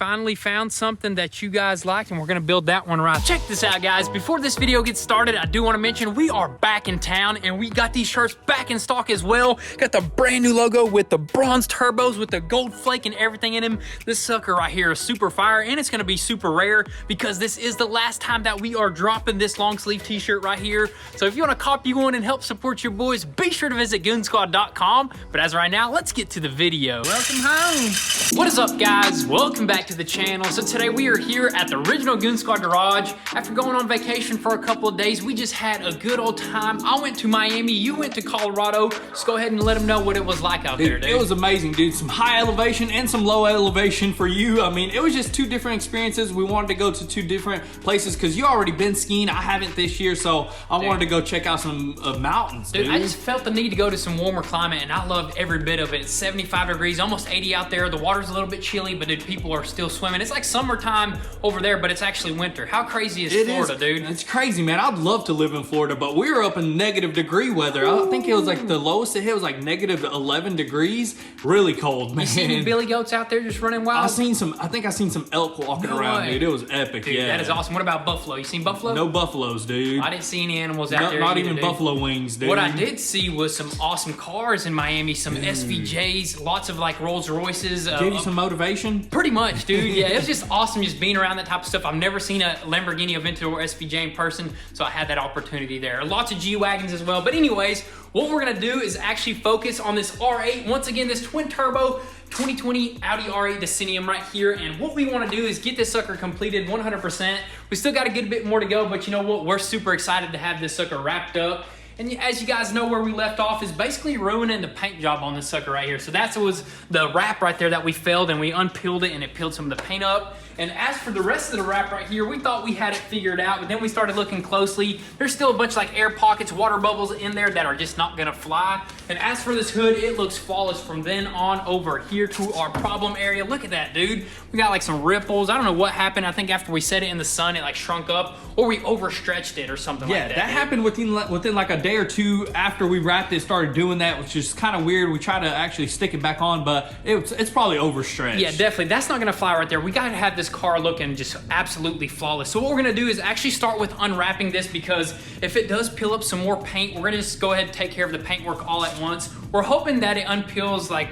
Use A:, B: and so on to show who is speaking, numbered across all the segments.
A: finally found something that you guys like, and we're gonna build that one right. Check this out, guys. Before this video gets started, I do want to mention we are back in town, and we got these shirts back in stock as well. Got the brand new logo with the bronze turbos with the gold flake and everything in them. This sucker right here is super fire, and it's gonna be super rare because this is the last time that we are dropping this long sleeve t-shirt right here. So if you want to copy one and help support your boys, be sure to visit goonzquad.com. But as of right now, let's get to the video. Welcome home. What is up, guys? Welcome back to the channel. So today we are here at the original Goon Squad garage. After going on vacation for a couple of days, we just had a good old time. I went to Miami, you went to Colorado. Just go ahead and let them know what it was like out there, dude.
B: It was amazing, dude. Some high elevation and some low elevation for you. I mean, it was just two different experiences. We wanted to go to two different places because you already been skiing. I haven't this year, so I wanted to go check out some mountains, dude.
A: I just felt the need to go to some warmer climate, and I loved every bit of it. It's 75 degrees, almost 80 out there. The water's a little bit chilly, but dude, people are still swimming. It's like summertime over there, but it's actually winter. How crazy is Florida, dude?
B: It's crazy, man. I'd love to live in Florida, but we were up in -degree weather. I think it was like the lowest it hit was like -11 degrees. Really cold, man.
A: You see any billy goats out there just running wild?
B: I think I seen some elk walking around, dude. It was epic,
A: dude,
B: yeah.
A: That is awesome. What about buffalo? You seen buffalo?
B: No buffaloes, dude.
A: I didn't see any animals out there.
B: Not even buffalo wings, dude.
A: What I did see was some awesome cars in Miami, some SVJs, lots of like Rolls Royces.
B: Gave you some motivation?
A: Pretty much, dude. Yeah, it was just awesome just being around that type of stuff. I've never seen a Lamborghini Aventador or SVJ in person, so I had that opportunity there. Lots of G-Wagons as well. But anyways, what we're gonna do is actually focus on this R8. Once again, this twin turbo 2020 Audi R8 Decennium right here. And what we wanna do is get this sucker completed 100%. We still got a good bit more to go, but you know what? We're super excited to have this sucker wrapped up. And as you guys know, where we left off is basically ruining the paint job on this sucker right here. So that was the wrap right there that we failed, and we unpeeled it and it peeled some of the paint up. And as for the rest of the wrap right here, we thought we had it figured out, but then we started looking closely. There's still a bunch of like air pockets, water bubbles in there that are just not gonna fly. And as for this hood, it looks flawless from then on over here to our problem area. Look at that, dude. We got like some ripples. I don't know what happened. I think after we set it in the sun, it like shrunk up, or we overstretched it or something like that.
B: Yeah, that happened within like a day or two after we wrapped it, started doing that, which is kind of weird. We tried to actually stick it back on, but it's probably overstretched.
A: Yeah, definitely. That's not gonna fly right there. We gotta have this car looking just absolutely flawless. So what we're gonna do is actually start with unwrapping this, because if it does peel up some more paint, we're gonna just go ahead and take care of the paintwork all at once. We're hoping that it unpeels like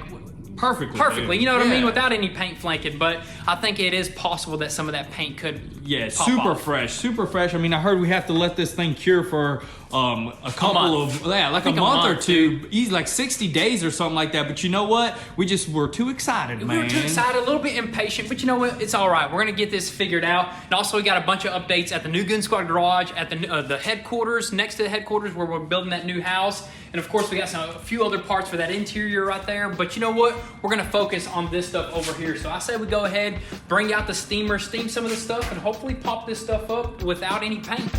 A: perfectly, you know what I mean, without any paint flanking, but I think it is possible that some of that paint could
B: super fresh. I mean, I heard we have to let this thing cure for a couple of like a month or two, easy, like 60 days or something like that. But you know what? We just were too excited, man.
A: We were too excited, a little bit impatient, but you know what? It's all right. We're gonna get this figured out. And also, we got a bunch of updates at the new Goon Squad garage, at the headquarters, next to the headquarters where we're building that new house. And of course, we got a few other parts for that interior right there. But you know what? We're gonna focus on this stuff over here. So I say we go ahead, bring out the steamer, steam some of the stuff, and hopefully pop this stuff up without any paint.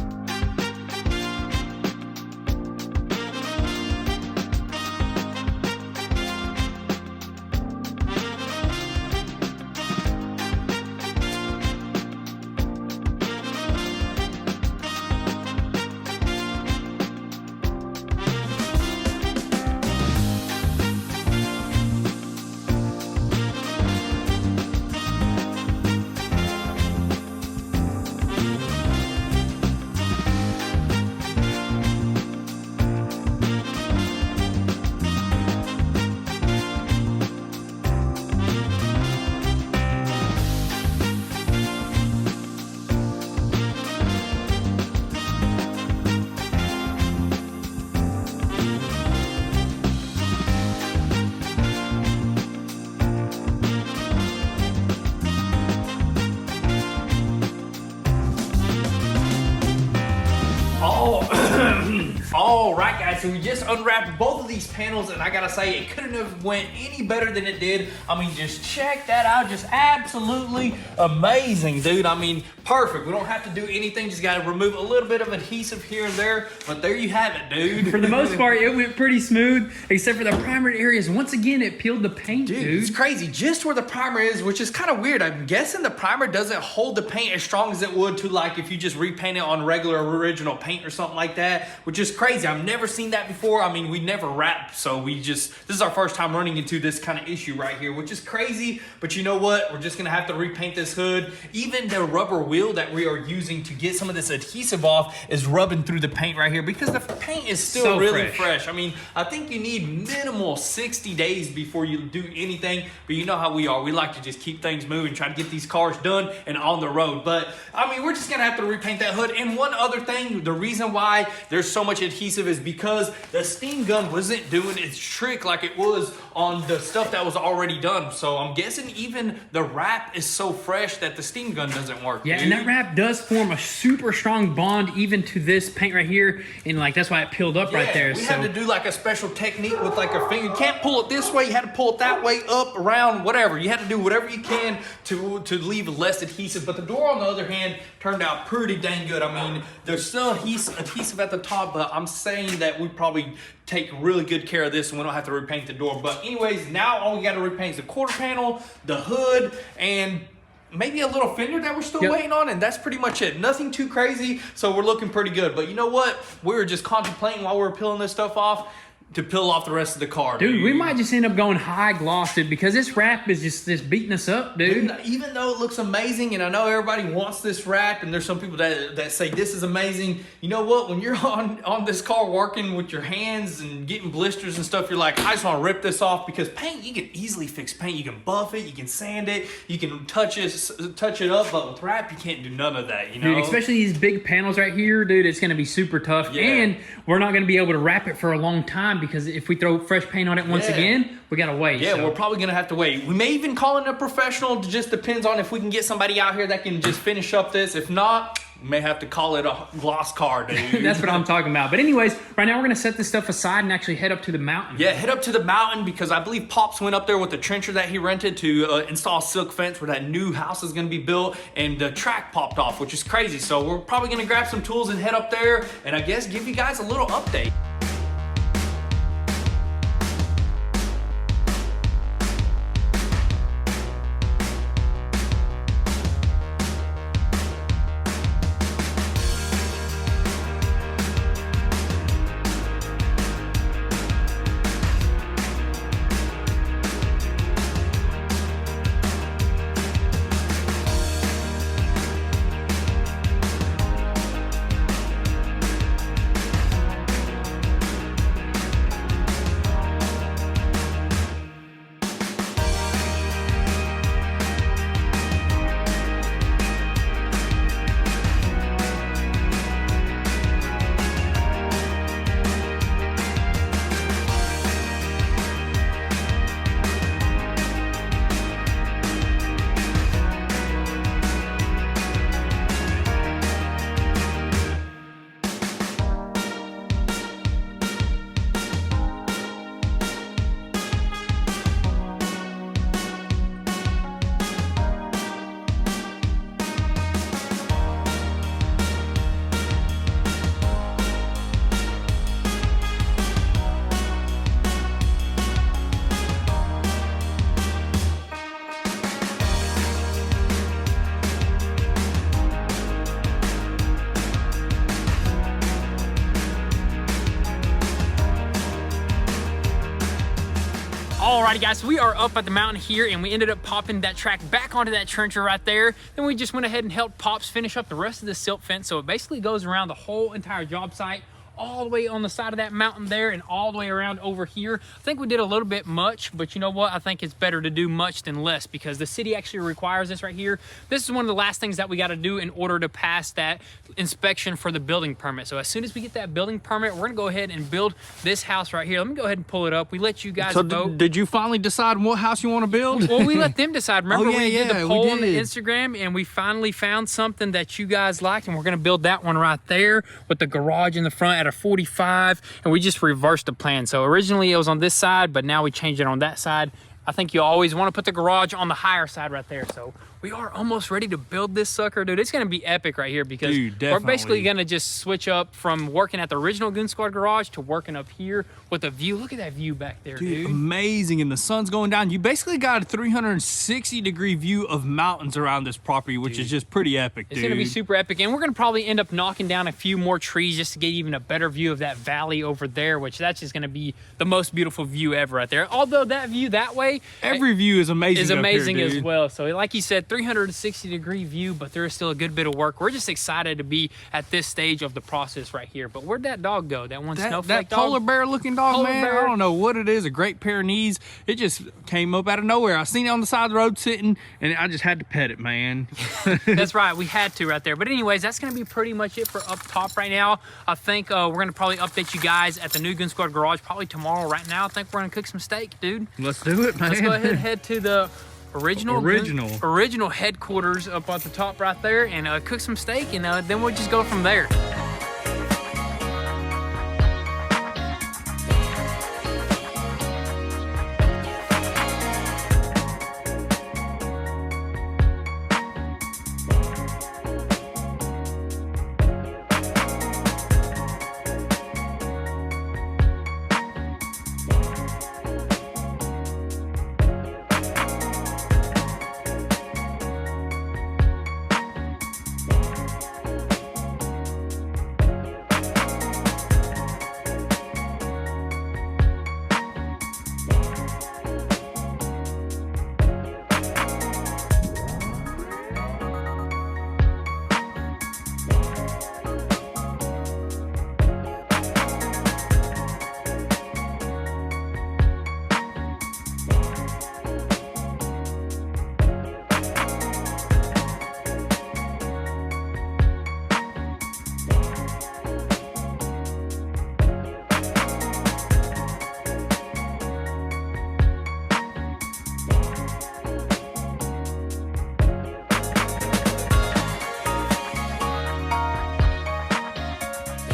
A: All right, guys, so we just unwrapped both of these panels, and I gotta say, it couldn't have went any better than it did. I mean, just check that out. Just absolutely amazing, dude. I mean, perfect. We don't have to do anything. Just gotta remove a little bit of adhesive here and there, but there you have it, dude. For the most part, it went pretty smooth, except for the primer areas. Once again, it peeled the paint, dude.
B: It's crazy. Just where the primer is, which is kind of weird. I'm guessing the primer doesn't hold the paint as strong as it would to, like, if you just repaint it on regular original paint or something like that, which is crazy. I'm I've never seen that before. I mean, we never wrapped, so this is our first time running into this kind of issue right here, which is crazy. But you know what? We're just gonna have to repaint this hood. Even the rubber wheel that we are using to get some of this adhesive off is rubbing through the paint right here because the paint is still
A: So
B: really fresh. I mean, I think you need minimal 60 days before you do anything, but you know how we are. We like to just keep things moving, try to get these cars done and on the road. But I mean, we're just gonna have to repaint that hood. And one other thing, the reason why there's so much adhesive is because the steam gun wasn't doing its trick like it was on the stuff that was already done. So I'm guessing even the wrap is so fresh that the steam gun doesn't work.
A: Yeah,
B: dude.
A: and that wrap does form a super strong bond even to this paint right here, and like that's why it peeled up right there.
B: We had to do like a special technique with like a finger. You can't pull it this way, you had to pull it that way, up, around, whatever. You had to do whatever you can to leave less adhesive. But the door, on the other hand, turned out pretty dang good. I mean, there's still adhesive at the top, but I'm saying that we probably take really good care of this and we don't have to repaint the door. But anyways, now all we got to repaint is the quarter panel, the hood, and maybe a little fender that we're still waiting on, and that's pretty much it. Nothing too crazy, so we're looking pretty good. But you know what? We were just contemplating while we were peeling this stuff off to peel off the rest of the car, dude.
A: We might just end up going high gloss, dude, because this wrap is just beating us up, dude.
B: Even though it looks amazing, and I know everybody wants this wrap, and there's some people that say this is amazing, you know what? When you're on this car working with your hands and getting blisters and stuff, you're like, I just want to rip this off, because paint, you can easily fix paint. You can buff it, you can sand it, you can touch it up, but with wrap, you can't do none of that, you know?
A: Dude, especially these big panels right here, dude, it's going to be super tough, and we're not going to be able to wrap it for a long time, because if we throw fresh paint on it once again, we gotta wait.
B: Yeah, we're probably gonna have to wait. We may even call in a professional. It just depends on if we can get somebody out here that can just finish up this. If not, we may have to call it a gloss car, dude.
A: That's what I'm talking about. But anyways, right now we're gonna set this stuff aside and actually head up to the mountain.
B: Yeah, head up to the mountain, because I believe Pops went up there with the trencher that he rented to install silk fence where that new house is gonna be built, and the track popped off, which is crazy. So we're probably gonna grab some tools and head up there, and I guess give you guys a little update.
A: Alrighty guys, so we are up at the mountain here, and we ended up popping that track back onto that trencher right there. Then we just went ahead and helped Pops finish up the rest of the silk fence. So it basically goes around the whole entire job site, all the way on the side of that mountain there and all the way around over here. I think we did a little bit much, but you know what? I think it's better to do much than less, because the city actually requires this right here. This is one of the last things that we got to do in order to pass that inspection for the building permit. So as soon as we get that building permit, we're gonna go ahead and build this house right here. Let me go ahead and pull it up. We let you guys vote.
B: Did you finally decide what house you want to build?
A: Well, we let them decide. Remember, we did the poll on the
B: did.
A: Instagram, and we finally found something that you guys liked, and we're gonna build that one right there with the garage in the front at a 45. And we just reversed the plan. So originally it was on this side, but now we changed it on that side. I think you always want to put the garage on the higher side right there. So we are almost ready to build this sucker, dude. It's gonna be epic right here because
B: Dude,
A: we're basically
B: definitely.
A: gonna just switch up from working at the original Goon Squad garage to working up here with a view. Look at that view back there, dude.
B: Amazing, and the sun's going down. You basically got a 360-degree view of mountains around this property, which is just pretty epic, dude.
A: It's gonna be super epic, and we're gonna probably end up knocking down a few more trees just to get even a better view of that valley over there, which that's just gonna be the most beautiful view ever right there. Although that view that way,
B: every view is amazing.
A: is amazing
B: up here,
A: as well. So like you said, 360-degree view, but there is still a good bit of work. We're just excited to be at this stage of the process right here. But where'd that dog go? That one snowflake
B: That
A: dog?
B: polar bear looking dog,
A: Polar
B: man.
A: bear.
B: I don't know what it is. A great pair of knees. It just came up out of nowhere. I seen it on the side of the road sitting, and I just had to pet it, man.
A: That's right, we had to right there. But anyways, that's gonna be pretty much it for up top right now. I think we're gonna probably update you guys at the new Goon Squad garage probably tomorrow. Right now, I think we're gonna cook some steak, dude.
B: Let's do it, man.
A: Let's go ahead and head to the original headquarters up at the top right there and cook some steak, and then we'll just go from there.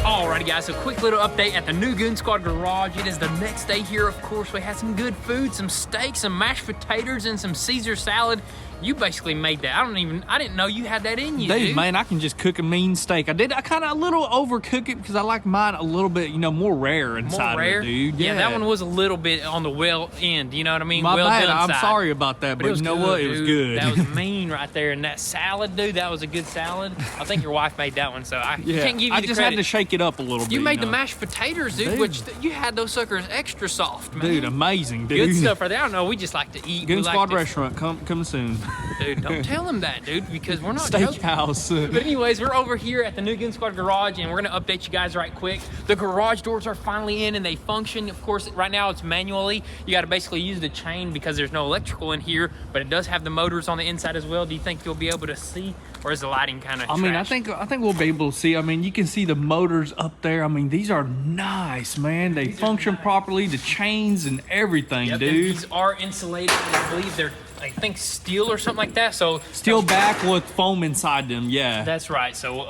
A: Alrighty guys, so quick little update at the new Goon Squad garage. It is the next day here. Of course, we had some good food, some steak, some mashed potatoes, and some Caesar salad. You basically made that. I didn't know you had that in you, dude.
B: Man, I can just cook a mean steak. I kind of a little overcook it because I like mine a little bit, more rare inside
A: More rare?
B: of it, dude.
A: Yeah, that one was a little bit on the well end, you know what I mean?
B: My
A: well
B: bad,
A: done
B: I'm
A: side.
B: sorry about that, but
A: it was
B: you know
A: good,
B: what? It was
A: dude.
B: good.
A: That was mean right there. And that salad, dude, that was a good salad. I think your wife made that one, so I can't give you the
B: I just
A: credit.
B: had to shake it up a little bit.
A: You made the mashed potatoes, dude, which you had those suckers extra soft, man.
B: Dude, amazing, dude.
A: Good stuff right there. I don't know, we just like to eat.
B: Goon
A: We like
B: Squad
A: to-
B: restaurant, coming soon.
A: Dude, don't tell him that, dude, because we're not joking.
B: Steakhouse.
A: But anyways, we're over here at the new Goon Squad garage, and we're gonna update you guys right quick. The garage doors are finally in and they function. Of course, right now it's manually. You gotta basically use the chain because there's no electrical in here, but it does have the motors on the inside as well. Do you think you'll be able to see, or is the lighting kind of
B: I mean, I think we'll be able to see. I mean, you can see the motors up there. I mean, these are nice, man. They function properly, the chains and everything,
A: Yep,
B: dude.
A: and these are insulated, and I believe they're, I think, steel or something like that. So
B: Steel back with foam inside them, yeah.
A: that's right. So,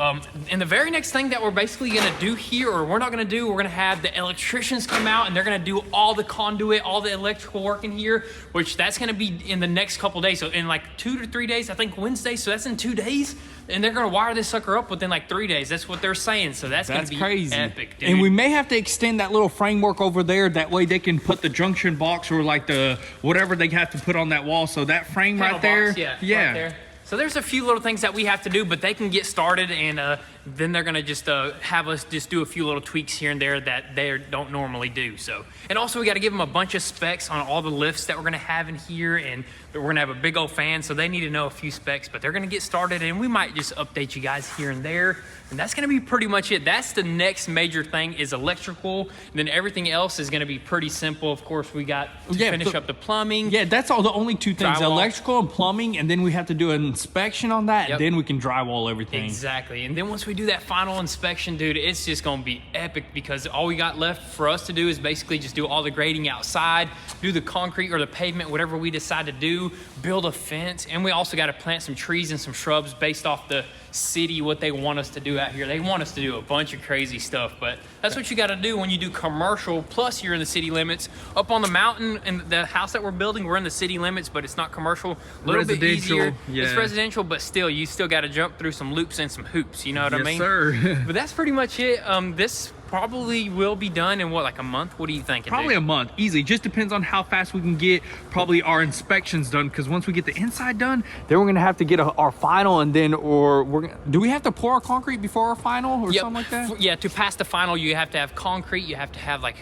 A: and the very next thing that we're basically gonna do here, or we're not gonna do, we're gonna have the electricians come out and they're gonna do all the conduit, all the electrical work in here, which that's gonna be in the next couple days. So in like 2 to 3 days, I think Wednesday, so that's in 2 days. And they're gonna wire this sucker up within like 3 days. That's what they're saying. So that's gonna be
B: crazy.
A: epic, dude.
B: And we may have to extend that little framework over there. That way they can put the junction box or like the whatever they have to put on that wall. So that frame
A: Panel
B: right there,
A: box, yeah. Right there. So there's a few little things that we have to do, but they can get started, and then they're gonna just have us just do a few little tweaks here and there that they don't normally do. So, and also we got to give them a bunch of specs on all the lifts that we're gonna have in here, and we're gonna have a big old fan, so they need to know a few specs. But they're gonna get started, and we might just update you guys here and there. And that's gonna be pretty much it. That's the next major thing is electrical. And then everything else is gonna be pretty simple. Of course, we got to finish up the plumbing.
B: Yeah, that's all the only two things,
A: Drywall.
B: electrical and plumbing, and then we have to do an inspection on that,
A: Yep.
B: and then we can drywall everything.
A: Exactly. And then once we do that final inspection, dude, it's just gonna be epic because all we got left for us to do is basically just do all the grading outside, do the concrete or the pavement, whatever we decide to do. do, build a fence, and we also got to plant some trees and some shrubs based off the city, what they want us to do out here. They want us to do a bunch of crazy stuff, but that's what you got to do when you do commercial, plus you're in the city limits. Up on the mountain, and the house that we're building, we're in the city limits, but it's not commercial. A little bit easier.
B: Yeah.
A: It's residential, but still, you still got to jump through some loops and some hoops, you know what I mean?
B: Yes, sir.
A: But that's pretty much it. This probably will be done in what, like a month? What are you thinking?
B: Probably
A: dude?
B: a month, easy. Just depends on how fast we can get probably our inspections done, because once we get the inside done, then we're gonna have to get our final, and then do we have to pour our concrete before our final or something like that?
A: Yeah, to pass the final, you have to have concrete. You have to have like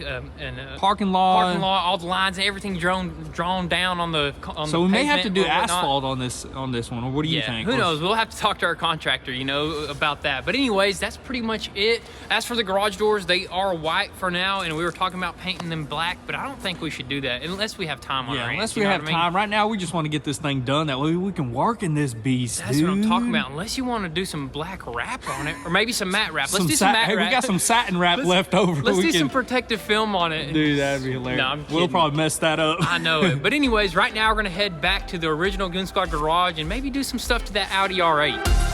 B: parking lot,
A: all the lines and everything drawn down on the
B: so we may have to do asphalt on this one, or what do you think?
A: Who knows? We'll have to talk to our contractor, you know, about that. But anyways, that's pretty much it. As for the garage doors, they are white for now, and we were talking about painting them black, but I don't think we should do that unless we have time on our hands.
B: Unless we have time. Right now, we just want to get this thing done. That way we can work in this beast,
A: That's what I'm talking about. Unless you want to do some black wrap on it, or maybe some matte wrap. Let's do some matte wrap.
B: Hey, we got some satin wrap left over.
A: Let's do some protective film on it.
B: Dude, that'd be hilarious.
A: No, I'm kidding.
B: We'll probably mess that up.
A: I know it. But anyways, right now we're going to head back to the original Goon Squad garage and maybe do some stuff to that Audi R8.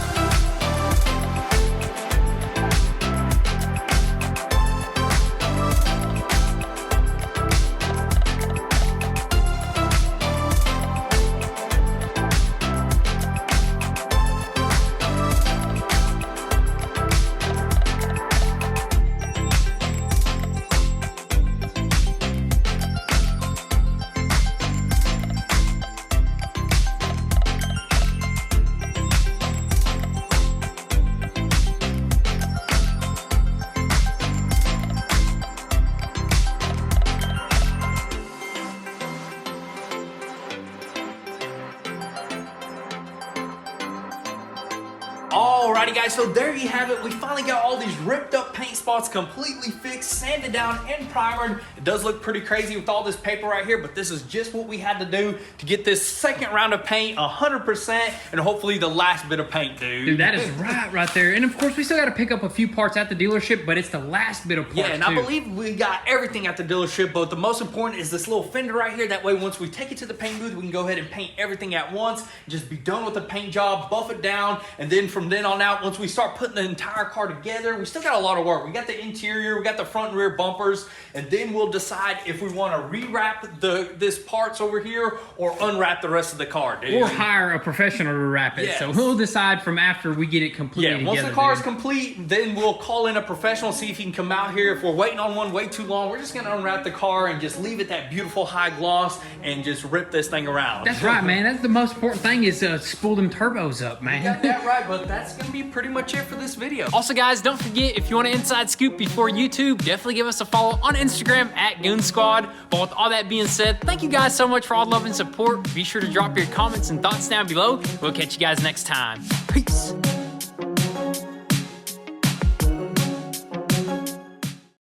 B: Alrighty guys, so there you have it. We finally got all these ripped up paint spots completely fixed, sanded down, and primered. It does look pretty crazy with all this paper right here, but this is just what we had to do to get this second round of paint 100%, and hopefully the last bit of paint, dude.
A: Dude, that is right there. And of course, we still got to pick up a few parts at the dealership, but it's the last bit of parts.
B: Yeah, and I believe we got everything at the dealership, but the most important is this little fender right here. That way, once we take it to the paint booth, we can go ahead and paint everything at once, just be done with the paint job, buff it down, and then from then on out, once we start putting the entire car together, we still got a lot of work. We got the interior, we got the front and rear bumpers, and then we'll decide if we want to rewrap this parts over here or unwrap the rest of the car, dude.
A: Or hire a professional to wrap it. Yes. So we'll decide from after we get it completely together.
B: Once the car is complete, then we'll call in a professional, see if he can come out here. If we're waiting on one way too long, we're just going to unwrap the car and just leave it that beautiful high gloss and just rip this thing around.
A: That's right, man. That's the most important thing is spool them turbos up, man.
B: You got that right, but that's going to be pretty much it for this video.
A: Also, guys, don't forget, if you want an inside scoop before YouTube, definitely give us a follow on Instagram at Goon Squad. But with all that being said, thank you guys so much for all the love and support. Be sure to drop your comments and thoughts down below. We'll catch you guys next time. Peace.